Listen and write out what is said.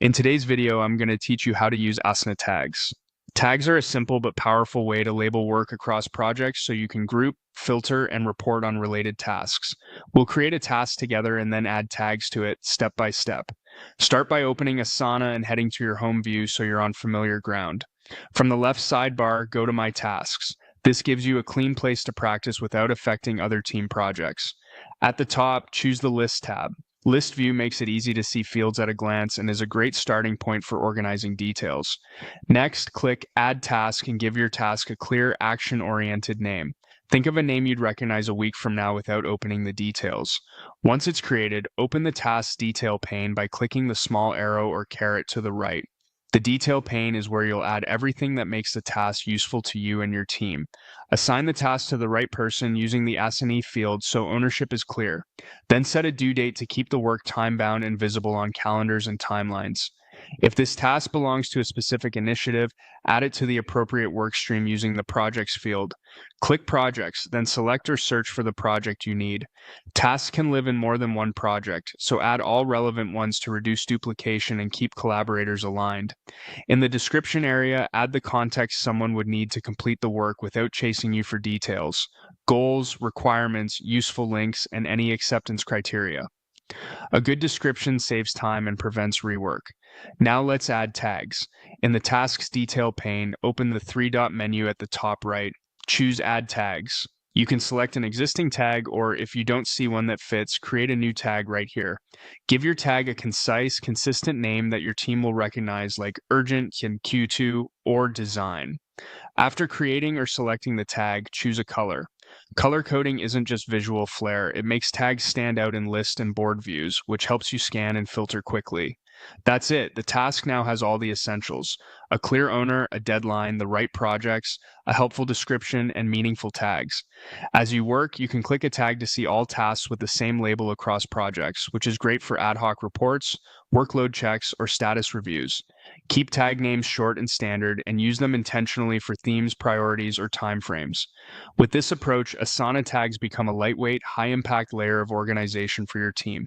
In today's video, I'm going to teach you how to use Asana Tags. Tags are a simple but powerful way to label work across projects so you can group, filter, and report on related tasks. We'll create a task together and then add tags to it step by step. Start by opening Asana and heading to your home view so you're on familiar ground. From the left sidebar, go to My Tasks. This gives you a clean place to practice without affecting other team projects. At the top, choose the List tab. List view makes it easy to see fields at a glance and is a great starting point for organizing details. Next, click Add Task and give your task a clear, action-oriented name. Think of a name you'd recognize a week from now without opening the details. Once it's created, open the Task Detail pane by clicking the small arrow or caret to the right. The detail pane is where you'll add everything that makes the task useful to you and your team. Assign the task to the right person using the S&E field so ownership is clear. Then set a due date to keep the work time-bound and visible on calendars and timelines. If this task belongs to a specific initiative, add it to the appropriate work stream using the Projects field. Click Projects, then select or search for the project you need. Tasks can live in more than one project, so add all relevant ones to reduce duplication and keep collaborators aligned. In the description area, add the context someone would need to complete the work without chasing you for details, goals, requirements, useful links, and any acceptance criteria. A good description saves time and prevents rework. Now let's add tags. In the Tasks Detail pane, open the three-dot menu at the top right. Choose Add Tags. You can select an existing tag, or if you don't see one that fits, create a new tag right here. Give your tag a concise, consistent name that your team will recognize, like Urgent, Q2, or Design. After creating or selecting the tag, choose a color. Color coding isn't just visual flair, it makes tags stand out in list and board views, which helps you scan and filter quickly. That's it. The task now has all the essentials: a clear owner, a deadline, the right projects, a helpful description, and meaningful tags. As you work, you can click a tag to see all tasks with the same label across projects, which is great for ad hoc reports, workload checks, or status reviews. Keep tag names short and standard, and use them intentionally for themes, priorities, or timeframes. With this approach, Asana tags become a lightweight, high-impact layer of organization for your team.